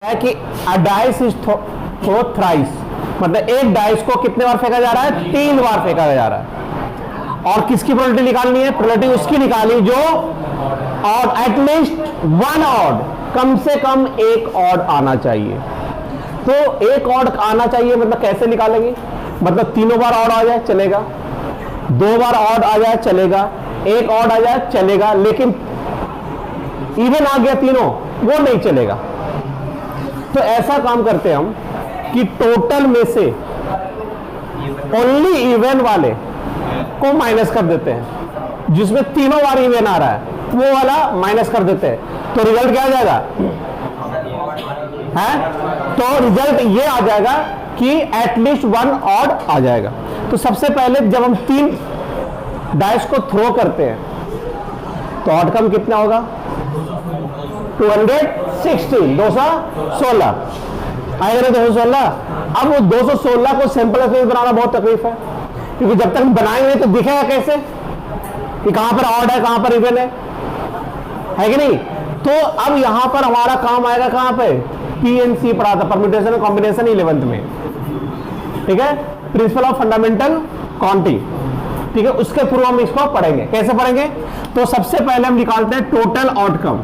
है कि a dice is throw thrice, मतलब एक डाइस को कितने बार फेंका जा रहा है? 3 बार फेंका जा रहा है। और किसकी प्रोबेबिलिटी निकालनी है? प्रोबेबिलिटी उसकी निकाली जो ऑड, एटलीस्ट 1 ऑड, कम से कम एक ऑड आना चाहिए। तो एक ऑड आना चाहिए मतलब कैसे निकालेंगे? मतलब 3 बार ऑड आ जाए चलेगा, 2 बार ऑड आ जाए चलेगा, एक ऑड आ जाए चलेगा, लेकिन इवन आ गया तीनों वो नहीं चलेगा। तो ऐसा काम करते हैं हम कि टोटल में से ओनली इवन वाले को माइनस कर देते हैं, जिसमें तीनों बार इवन आ रहा है वो वाला माइनस कर देते हैं। तो रिजल्ट क्या आ जाएगा? है तो रिजल्ट ये आ जाएगा कि एटलीस्ट 1 ऑड आ जाएगा। तो सबसे पहले जब हम 3 डाइस को थ्रो करते हैं तो आउटकम कितना होगा? 216, 216 आएगा ना 216। अब वो 216 को सैंपल बनाना बहुत तकलीफ है, क्योंकि जब तक हम बनाएंगे तो दिखेगा कैसे कि कहां पर ऑड है कहां पर इवन है कि नहीं। तो अब यहां पर हमारा काम आएगा कहां पे? पीएनसी पढ़ा था, परम्यूटेशन और कॉम्बिनेशन 11th में, ठीक है, प्रिंसिपल ऑफ फंडामेंटल क्वांटिटी, ठीक है। उसके पूर्व हम इसको पढ़ेंगे। कैसे पढ़ेंगे? तो सबसे पहले हम निकालते हैं टोटल आउटकम।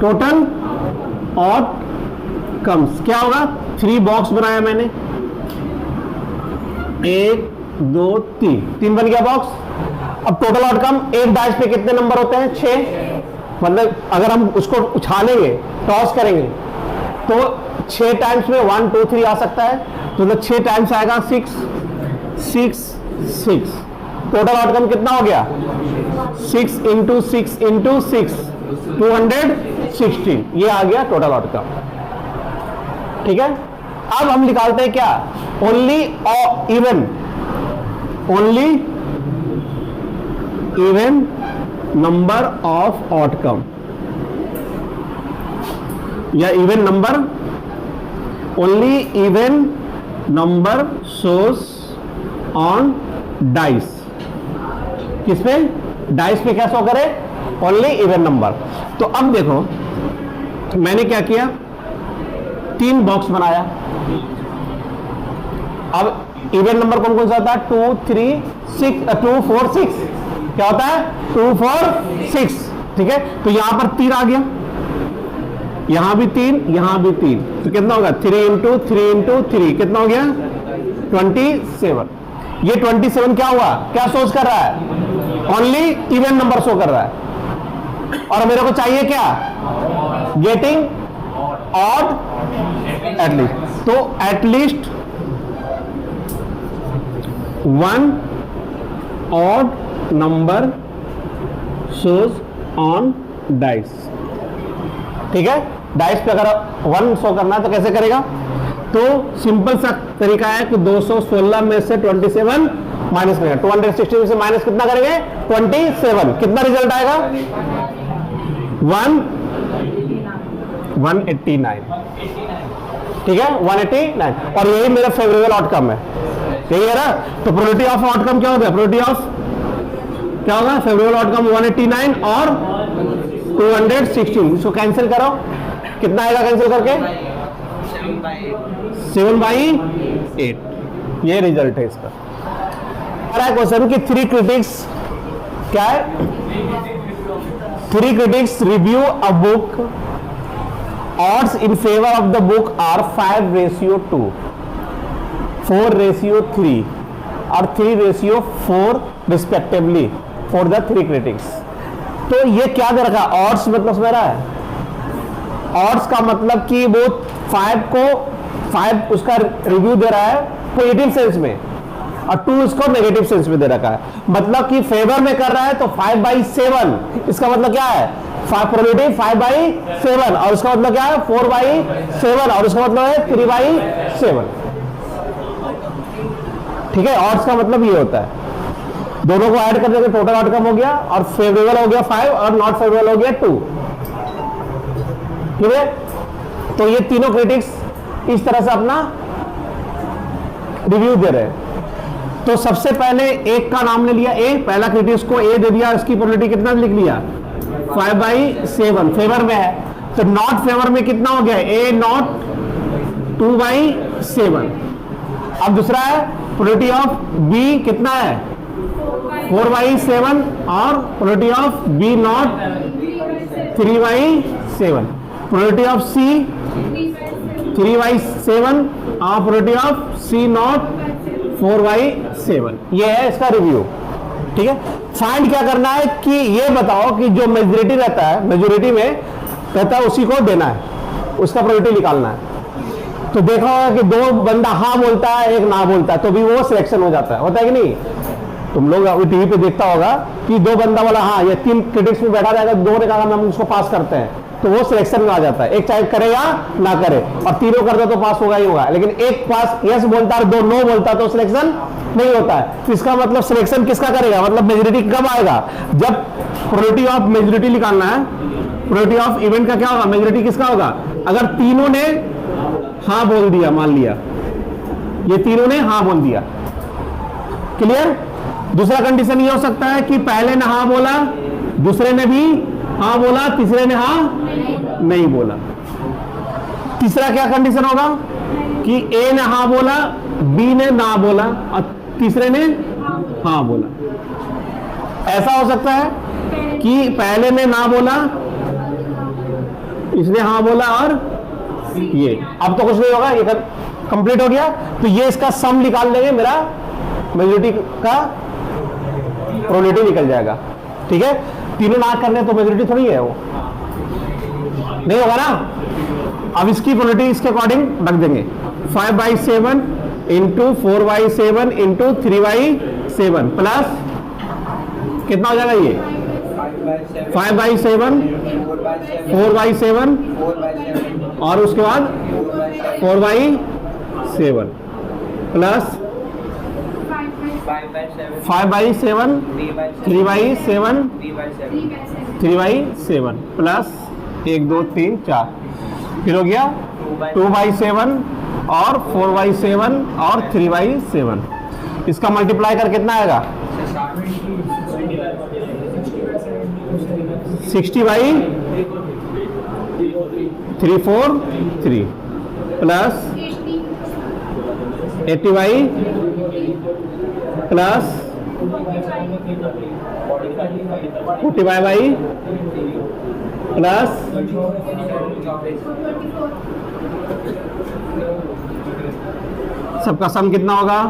टोटल आउटकम्स क्या होगा? 3 बॉक्स बनाया मैंने, 1 2 3 बन गया बॉक्स। अब टोटल आउटकम एक डाइस पे कितने नंबर होते हैं? 6। मतलब अगर हम उसको उछालेंगे, टॉस करेंगे तो 6 टाइम्स में 1 2 3 आ सकता है, तो मतलब 6 टाइम्स आएगा 6 6 6। टोटल आउटकम कितना हो गया? 6 इंटू 6 इंटू 6 216, ये आ गया टोटल आउटकम, ठीक है। अब हम निकालते हैं क्या? Only even, only even number of outcome, या even number, only even number shows on dice. किसपे? डाइस पे क्या शो करे? Only even number. तो अब देखो मैंने क्या किया, 3 बॉक्स बनाया। अब इवन नंबर कौन कौन सा होता है? 2 3 6 2 4 6, क्या होता है? 2 4 6, ठीक है। तो यहां पर 3 आ गया, यहां भी 3, यहां भी 3, तो कितना होगा? 3 इंटू 3 इंटू 3 कितना हो गया? 27। ये 27 क्या हुआ? क्या सोच कर रहा है? ओनली इवन नंबर शो कर रहा है। और मेरे को चाहिए क्या? Getting odd at least. तो at least 1 odd number shows on dice, ठीक है। डाइस पे अगर 1 शो करना है तो कैसे करेगा? तो सिंपल सा तरीका है कि 216 में से 27 माइनस करेंगे, 260 में से माइनस कितना करेंगे? 27। कितना रिजल्ट आएगा? 189, ठीक है, 189। और यही मेरा फेवरेबल आउटकम है, यही है ना। तो प्रोबेबिलिटी ऑफ आउटकम क्या होगा? प्रोबेबिलिटी ऑफ क्या होगा? फेवरेबल आउटकम 189 और 216। इसको कैंसिल करो, कितना आएगा कैंसिल करके? 7/8। ये रिजल्ट है इसका। क्वेश्चन की 3 क्रिटिक्स क्या है? 3 critics review a book. Odds in favor of the book are 5:2, 4:3 और 3:4 respectively for the 3 critics. तो ये क्या दे रखा है? ऑड्स मतलब समझ रहा है? ऑड्स का मतलब कि वो 5 उसका रिव्यू दे रहा है पॉजिटिव सेंस में, और 2 इसको नेगेटिव सेंस में दे रखा है। मतलब कि फेवर में कर रहा है तो 5/7, इसका मतलब क्या है? प्रोबेबिलिटी 5/7, और उसका मतलब क्या है? 4/7, और उसका मतलब है 3/7, ठीक है। ऑड्स का मतलब ये होता है, दोनों को ऐड करने का टोटल आउटकम हो गया, और फेवरेबल हो गया 5 और नॉट फेवरेबल हो गया 2, ठीक है। तो ये तीनों क्रिटिक्स इस तरह से अपना रिव्यू दे रहे हैं। तो सबसे पहले एक का नाम ले लिया, ए, पहला क्रिटिक्स को ए दे दिया, इसकी प्रोबेबिलिटी कितना लिख लिया? 5/7, फेवर में है। तो नॉट फेवर में कितना हो गया, ए नॉट 2/7। अब दूसरा है प्रोबेबिलिटी ऑफ बी कितना है 4/7 और probability of B not 3/7, probability of C 3/7 और प्रोबेबिलिटी ऑफ सी नॉट 4/7। ये है इसका रिव्यू। ठीक है, फाइंड क्या करना है कि ये बताओ कि जो मेजोरिटी रहता है, मेजोरिटी में रहता है उसी को देना है, उसका प्रोबेबिलिटी निकालना है। तो देखा होगा कि दो बंदा हाँ बोलता है एक ना बोलता है तो भी वो सिलेक्शन हो जाता है, होता है कि नहीं? तुम लोग टीवी पे देखता होगा कि दो बंदा बोला हाँ, ये 3 क्रिटिक्स में बैठा रहेगा, दो ने कहा हम उसको पास करते हैं, तो वो सिलेक्शन में आ जाता है। एक चाहे करे या ना करे, और तीनों करता तो पास होगा ही होगा, लेकिन एक पास यस बोलता है और दो नो बोलता तो सिलेक्शन नहीं होता है। तो इसका मतलब सिलेक्शन किसका करेगा, मतलब मेजोरिटी कब आएगा, जब प्रोबेबिलिटी ऑफ मेजोरिटी निकालना है। प्रोबेबिलिटी ऑफ इवेंट का क्या होगा, मेजोरिटी किसका होगा, अगर तीनों ने हाँ बोल दिया, मान लिया ये तीनों ने हाँ बोल दिया, क्लियर। दूसरा कंडीशन ये हो सकता है कि पहले ने हाँ बोला, दूसरे ने भी हाँ बोला, तीसरे ने हाँ नहीं बोला। तीसरा क्या कंडीशन होगा कि ए ने हाँ बोला, बी ने ना बोला और तीसरे ने हाँ बोला। ऐसा हो सकता है कि पहले ने ना बोला, इसने हाँ बोला और ये, अब तो कुछ नहीं होगा, ये कंप्लीट हो गया। तो ये इसका सम निकाल लेंगे, मेरा मेजोरिटी का प्रोबेबिलिटी निकल जाएगा। ठीक है, तीनों ना करने तो मेजोरिटी थोड़ी है, वो नहीं होगा ना। अब इसकी प्रोबेबिलिटी इसके अकॉर्डिंग रख देंगे, 5/7 इंटू 4/7 इंटू 3/7 प्लस कितना हो जाएगा, ये 5/7 4/7 और उसके बाद 4/7 प्लस 5/7 3/7 3/7 प्लस 1 2 3 4, फिर हो गया 2/7 और 4/7 और 3/7। इसका मल्टीप्लाई कर कितना आएगा, 60/343 प्लस 80 प्लस 45 प्लस सबका सम कितना होगा,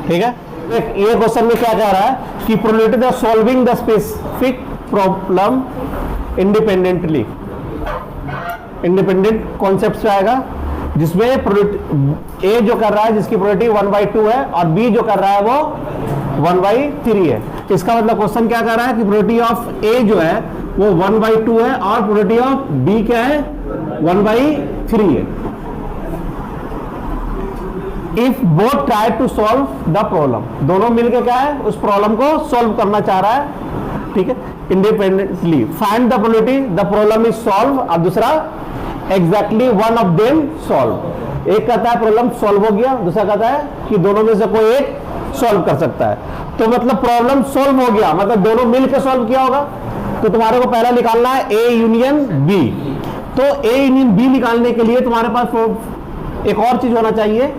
ठीक है। ये क्वेश्चन में क्या कह रहा है कि probability of solving the specific problem independently, independent concept से आएगा, जिसमें ए जो कर रहा है जिसकी प्रोबेबिलिटी 1/2 है और बी जो कर रहा है वो 1/3 है। इसका मतलब क्वेश्चन क्या कर रहा है कि प्रोबेबिलिटी ऑफ ए जो है वो 1/2 है और प्रोबेबिलिटी ऑफ बी क्या है 1/3 है। If both try to solve the problem, दोनों मिलकर क्या है उस प्रॉब्लम को सॉल्व करना चाह रहा है, ठीक है, independently. Find the probability the problem is solve, और दूसरा exactly one of them solve. एक कहता है प्रॉब्लम सॉल्व हो गया, दूसरा कहता है कि दोनों में से कोई एक सॉल्व कर सकता है। तो मतलब प्रॉब्लम सॉल्व हो गया मतलब दोनों मिलकर सॉल्व किया होगा। तो तुम्हारे को पहला निकालना है ए यूनियन बी। तो ए यूनियन बी निकालने के लिए तुम्हारे पास एक और चीज होना चाहिए,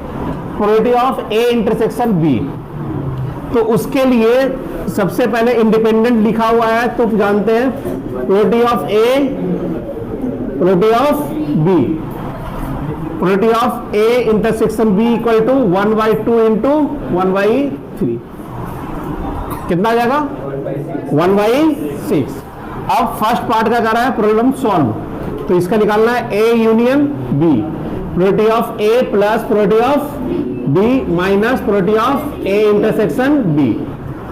probability of A intersection B. तो उसके लिए सबसे पहले इंडिपेंडेंट लिखा हुआ है तो जानते हैं probability of A, probability of B, probability of A intersection B equal to 1/2 into 1/3, कितना आ जाएगा 1/6। अब फर्स्ट पार्ट का कर रहा है प्रॉब्लम सॉल्व, तो इसका निकालना है A union B, probability of A plus probability of B minus probability of A intersection B.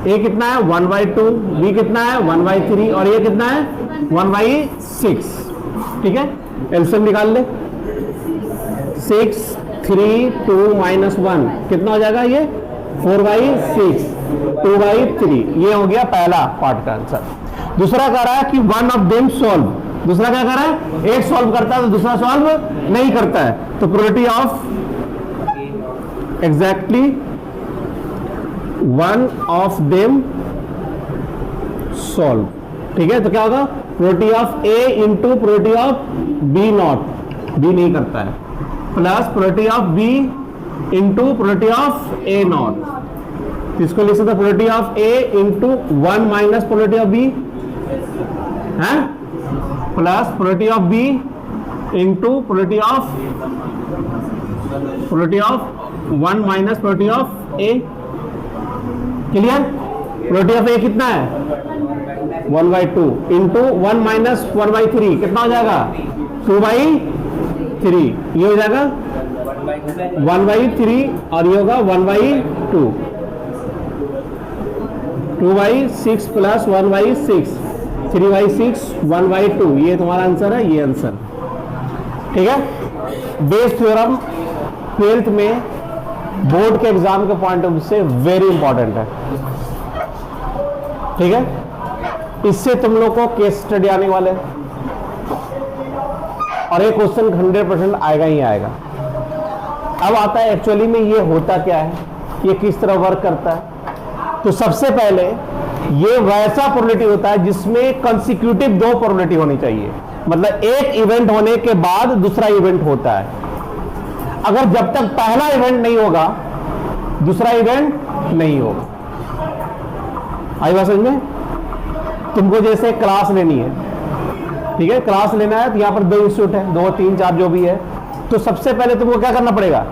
A कितना है 1/2, बी कितना है 1/3 और ये कितना है 1/6, ठीक है। एलसीएम निकाल ले, 6 3 2 -1 कितना हो जाएगा ये 4/6 2/3। ये हो गया पहला पार्ट का आंसर। दूसरा कह रहा है कि वन ऑफ देम सॉल्व, दूसरा क्या कर रहा है, एक सॉल्व करता है तो दूसरा सॉल्व नहीं करता है, तो probability of exactly one of them solve. ठीक है, तो क्या होगा, probability of A into probability of B not, B नहीं करता है, plus probability of B into probability of A not. इसको लिख सकते, probability of A into 1 minus probability of B है, plus probability of B into probability of 1 minus probability of A. Clear? Probability of A कितना है, 1/2 into 1 minus 1/3 कितना हो जाएगा, 2/3। ये हो जाएगा 1/3 और ये होगा 1/2, 2/6 प्लस 1/6, 3/6, 1/2। ये तुम्हारा आंसर है, ये आंसर। ठीक है, बेस थ्योरम 12th में बोर्ड के एग्जाम के पॉइंट ऑफ व्यू से वेरी इंपॉर्टेंट है। ठीक है, इससे तुम लोग को केस स्टडी आने वाले हैं और एक क्वेश्चन 100% आएगा ही आएगा। अब आता है एक्चुअली में ये होता क्या है, ये किस तरह वर्क करता है। तो सबसे पहले ये वैसा प्रोबेबिलिटी होता है जिसमें कंसेक्यूटिव 2 प्रोबेबिलिटी होनी चाहिए, मतलब एक इवेंट होने के बाद दूसरा इवेंट होता है। अगर जब तक पहला इवेंट नहीं होगा दूसरा इवेंट नहीं होगा। आई बात समझ में? तुमको जैसे क्लास लेनी है, ठीक है, क्लास लेना है तो यहां पर 2 इंस्टीट्यूट है, 2, 3, 4 जो भी है, तो सबसे पहले तुमको क्या करना पड़ेगा,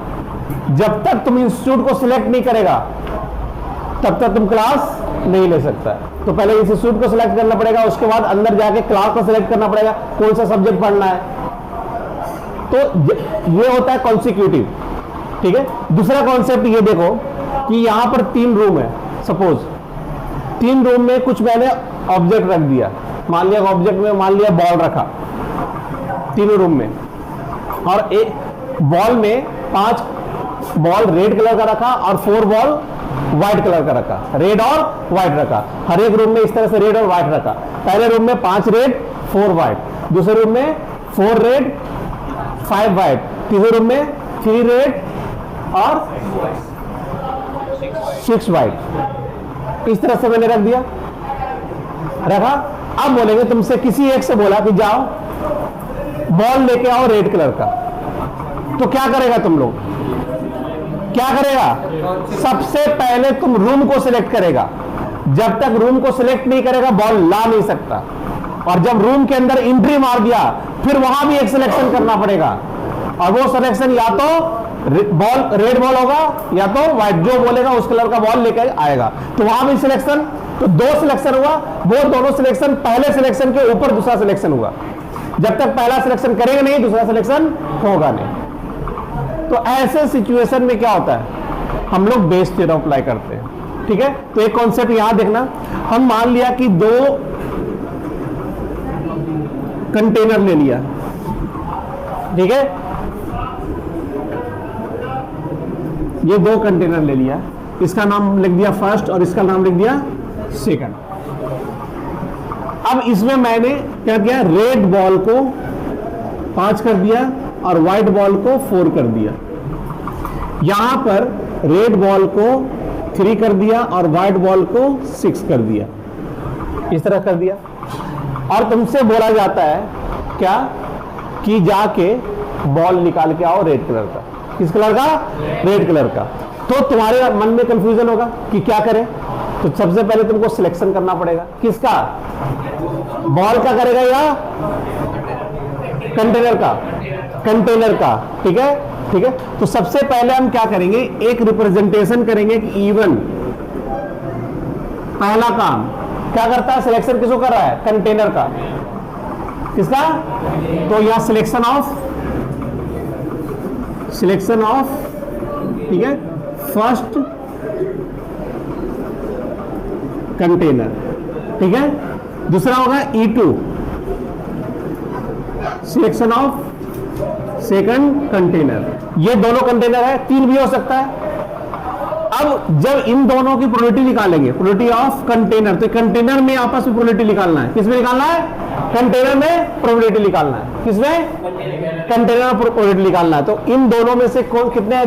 जब तक तुम इंस्टीट्यूट को सिलेक्ट नहीं करेगा तब तक तुम क्लास नहीं ले सकता। तो पहले इंस्टीट्यूट को सिलेक्ट करना पड़ेगा, उसके बाद अंदर जाके क्लास को सिलेक्ट करना पड़ेगा, कौन सा सब्जेक्ट पढ़ना है। तो ये होता है कॉन्सिक्यूटिव। ठीक है, दूसरा कॉन्सेप्ट ये देखो कि यहां पर 3 रूम है, सपोज 3 रूम में कुछ मैंने ऑब्जेक्ट रख दिया, मान लिया ऑब्जेक्ट में मान लिया बॉल रखा तीनों रूम में, और एक बॉल में 5 बॉल रेड कलर का रखा और 4 बॉल व्हाइट कलर का रखा, रेड और व्हाइट रखा। हर एक रूम में इस तरह से रेड और व्हाइट रखा। पहले रूम में 5 रेड 4 व्हाइट, दूसरे रूम में 4 रेड 5 व्हाइट, तीसरे रूम में 3 रेड और 6 व्हाइट। इस तरह से मैंने रख दिया, रखा। अब बोलेंगे तुमसे, किसी एक से बोला कि जाओ बॉल लेके आओ रेड कलर का, तो क्या करेगा तुम लोग, क्या करेगा, सबसे पहले तुम रूम को सिलेक्ट करेगा। जब तक रूम को सिलेक्ट नहीं करेगा बॉल ला नहीं सकता, और जब रूम के अंदर एंट्री मार दिया फिर वहां भी एक सिलेक्शन करना पड़ेगा, और वो सिलेक्शन या तो बॉल रेड बॉल होगा या तो व्हाइट, जो बोलेगा उस कलर का बॉल लेकर आएगा। तो वहां भी सिलेक्शन, तो 2 सिलेक्शन हुआ, वो दोनों सिलेक्शन पहले सिलेक्शन के ऊपर दूसरा सिलेक्शन हुआ। जब तक पहला सिलेक्शन करेंगे नहीं दूसरा सिलेक्शन होगा नहीं। तो ऐसे सिचुएशन में क्या होता है, हम लोग बेस थ्योरम अप्लाई करते हैं। ठीक है, तो एक कॉन्सेप्ट यहां देखना, हम मान लिया कि 2 कंटेनर ले लिया, ठीक है, ये 2 कंटेनर ले लिया, इसका नाम लिख दिया फर्स्ट और इसका नाम लिख दिया सेकंड। अब इसमें मैंने क्या किया, रेड बॉल को 5 कर दिया और व्हाइट बॉल को 4 कर दिया। यहां पर रेड बॉल को 3 कर दिया और व्हाइट बॉल को 6 कर दिया, इस तरह कर दिया। और तुमसे बोला जाता है क्या, कि जाके बॉल निकाल के आओ रेड कलर का। किस कलर का, रेड कलर का। तो तुम्हारे मन में कंफ्यूजन होगा कि क्या करें, तो सबसे पहले तुमको सिलेक्शन करना पड़ेगा, किसका, बॉल का करेगा या कंटेनर का, कंटेनर का। ठीक है, ठीक है, तो सबसे पहले हम क्या करेंगे, एक रिप्रेजेंटेशन करेंगे कि इवन पहला काम क्या करता है, सिलेक्शन किसको कर रहा है, कंटेनर का, किसका, तो यहां सिलेक्शन ऑफ, ठीक है, फर्स्ट कंटेनर। ठीक है, दूसरा होगा E2 selection of second container. ये दोनों कंटेनर है, 3 भी हो सकता है। अब जब इन दोनों की प्रोबेबिलिटी निकालेंगे, प्रोबेबिलिटी ऑफ कंटेनर, तो कंटेनर में आपस में प्रोबेबिलिटी निकालना है, किसमें निकालना है, कंटेनर में प्रोबेबिलिटी निकालना है। किसमें? कंटेनर में प्रोबेबिलिटी निकालना है। तो इन दोनों में से कौन कितने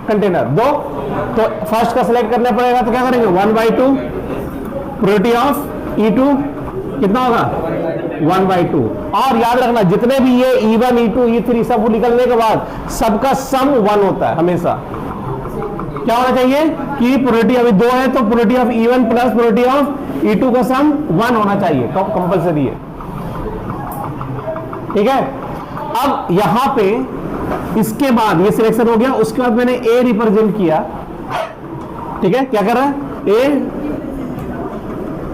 कंटेनर? 2। तो फर्स्ट का सिलेक्ट करना पड़ेगा, तो क्या करेंगे? 1/2 प्रोबेबिलिटी ऑफ E2 कितना होगा? 1/2। और याद रखना जितने भी ये E1 E2 E3 सब निकलने के बाद सबका सम 1 होता है हमेशा। क्या होना चाहिए कि प्रोबेबिलिटी अभी 2 है तो probability of E1 plus probability of E2 का सम 1 होना चाहिए, तो कंपलसरी है। ठीक है, अब यहां पे इसके बाद ये सिलेक्शन हो गया, उसके बाद मैंने ए रिप्रेजेंट किया। ठीक है, क्या कर रहा है? ए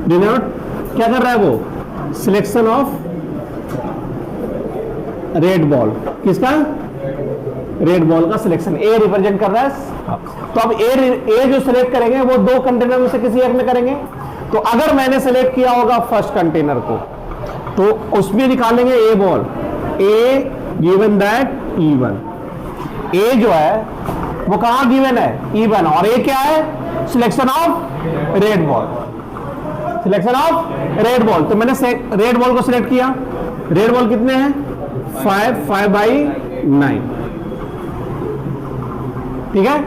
डिनोट क्या कर रहा है? वो सिलेक्शन ऑफ रेड बॉल। किसका? रेड बॉल का सिलेक्शन ए रिप्रेजेंट कर रहा है। तो अब ए जो सिलेक्ट करेंगे वो 2 कंटेनर में से किसी एक में करेंगे। तो अगर मैंने सिलेक्ट किया होगा फर्स्ट कंटेनर को, तो उसमें निकालेंगे a ball, A given that E1। A जो है वो कहां गिवन है? E1। और ए क्या है? Selection of red ball, selection of red ball. तो मैंने रेड बॉल को सिलेक्ट किया। रेड बॉल कितने हैं? 5/9। ठीक है,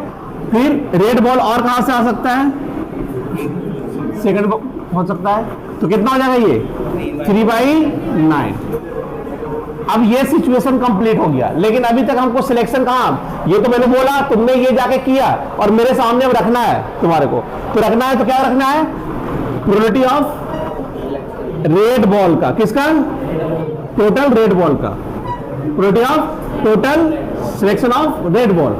फिर रेड बॉल और कहां से आ सकता है? सेकंड हो सकता है, तो कितना हो जाएगा ये? 3/9। अब ये सिचुएशन कंप्लीट हो गया, लेकिन अभी तक हमको सिलेक्शन कहां? ये तो मैंने बोला, तुमने ये जाके किया और मेरे सामने अब रखना है तुम्हारे को। तो रखना है तो क्या रखना है? प्रोबेबिलिटी ऑफ रेड बॉल का। किसका? टोटल रेड बॉल का। Probability of total selection of red ball.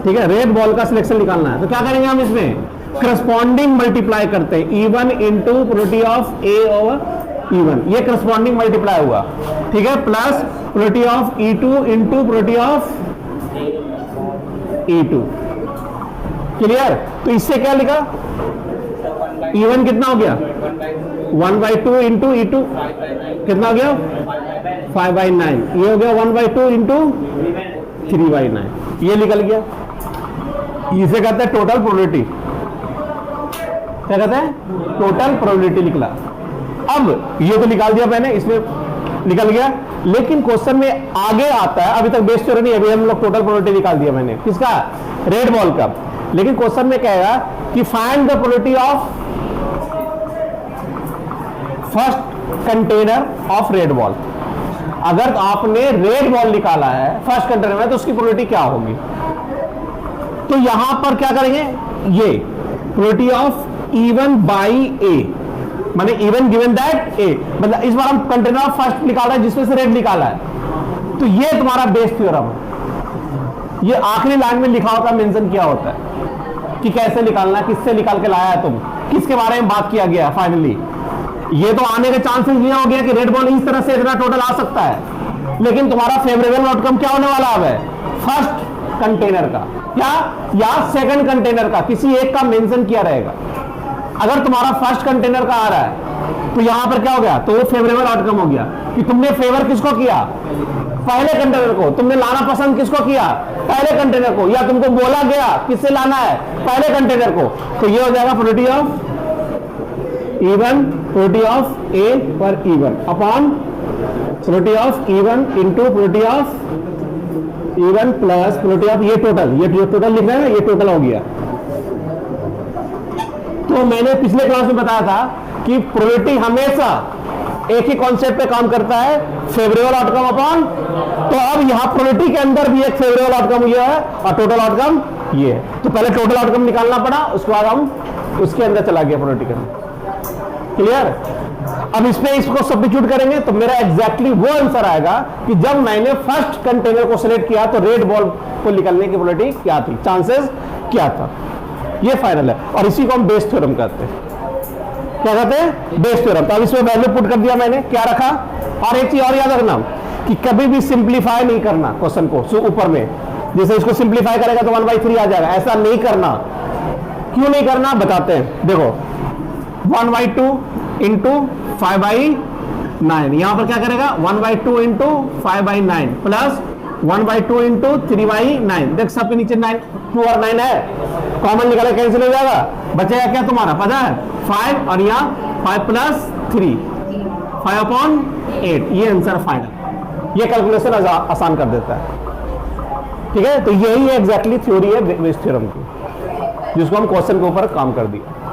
ठीक है, रेड बॉल का सिलेक्शन निकालना है। तो क्या करेंगे हम इसमें? करस्पॉन्डिंग मल्टीप्लाई करते हैं, E1 into probability of A over E1। ये करस्पॉन्डिंग मल्टीप्लाई हुआ। ठीक है, plus probability of E2 into probability of E2। Clear? तो इससे क्या लिखा? E1 कितना हो गया? 1/2 इंटू E2 कितना हो गया? 5/9। ये हो गया 1/2 इंटू 3/9। ये निकल गया। इसे कहते हैं टोटल प्रोबेबिलिटी। क्या कहते हैं? टोटल प्रोबेबिलिटी निकला। अब ये तो निकाल दिया मैंने, इसमें निकल गया, लेकिन क्वेश्चन में आगे आता है, अभी तक बेस थ्योरम नहीं, अभी हम लोग टोटल प्रोबेबिलिटी निकाल दिया मैंने। किसका? रेड बॉल का। लेकिन क्वेश्चन में कहेगा कि find the probability of first container of red ball. अगर आपने रेड बॉल निकाला है फर्स्ट कंटेनर में, तो उसकी प्रोबेबिलिटी क्या होगी? तो यहां पर क्या करेंगे? ये प्रोबेबिलिटी ऑफ E1/A, माने E1 गिवन दैट A। मतलब इस बार हम कंटेनर ऑफ फर्स्ट निकाला है जिसमें से रेड निकाला है। तो ये तुम्हारा बेस थ्योरम है। ये आखिरी लाइन में लिखा होता है, मेंशन किया होता है कि कैसे निकालना, किससे निकाल के लाया है तुम, किसके बारे में बात किया गया। फाइनली ये तो आने के चांसेस ये हो गया कि रेड बॉल इस तरह से इतना टोटल आ सकता है, लेकिन तुम्हारा फेवरेबल आउटकम क्या होने वाला है? फर्स्ट कंटेनर का क्या या सेकंड कंटेनर का, किसी एक का मेंशन किया रहेगा। अगर तुम्हारा फर्स्ट कंटेनर का आ रहा है तो यहां पर क्या हो गया? तो वो फेवरेबल आउटकम हो गया कि तुमने फेवर किसको किया? पहले कंटेनर को। तुमने लाना पसंद किसको किया? पहले कंटेनर को। या तुमको बोला गया किससे लाना है? पहले कंटेनर को। तो ये हो जाएगा probability of E1 probability of A पर E1 upon probability of E1 into probability of E1 plus probability of ये टोटल लिख रहे हैं, ये टोटल हो गया। तो मैंने पिछले क्लास में बताया था कि प्रोबेबिलिटी हमेशा एक ही कॉन्सेप्ट पे काम करता है, फेवरेबल आउटकम अपॉन। तो अब यहां प्रोबेबिलिटी के अंदर भी एक फेवरेबल आउटकम ये है और टोटल आउटकम ये है। तो पहले टोटल आउटकम निकालना पड़ा, उसके बाद हम उसके अंदर चला गया प्रोबेबिलिटी के अंदर। क्लियर? अब इसमें इसको सब्स्टिट्यूट करेंगे तो मेरा एग्जैक्टली वो आंसर आएगा कि जब मैंने फर्स्ट कंटेनर को सिलेक्ट किया तो रेड बॉल को निकलने की प्रोबेबिलिटी क्या थी, चांसेस क्या था। ये फाइनल है और इसी को हम बेस थ्योरम कहते हैं। क्या कहते हैं? Bayes theorem. तो अब इसमें वैल्यू पुट कर दिया मैंने, क्या रखा? और एक चीज और याद रखना कि कभी भी सिंप्लीफाई नहीं करना क्वेश्चन को। ऊपर में जैसे इसको सिंप्लीफाई करेगा तो 1/3 आ जाएगा, ऐसा नहीं करना। क्यों नहीं करना बताते हैं। देखो 1/2 इंटू 5/9, यहां पर क्या करेगा? 1/2 इंटू 5/9 प्लस 1/2 इंटू 3/9। देख सबके नीचे 9 2 और 9 है, कॉमन निकाले कैंसिल हो जाएगा। बचेगा क्या तुम्हारा? पता है 5 और यहाँ 5 प्लस 3 5/8, ये आंसर फाइनल। ये कैलकुलेशन आसान कर देता है। ठीक है, तो यही एग्जैक्टली थ्योरी है वेज थ्योरम की, जिसको हम क्वेश्चन के ऊपर काम कर दिया।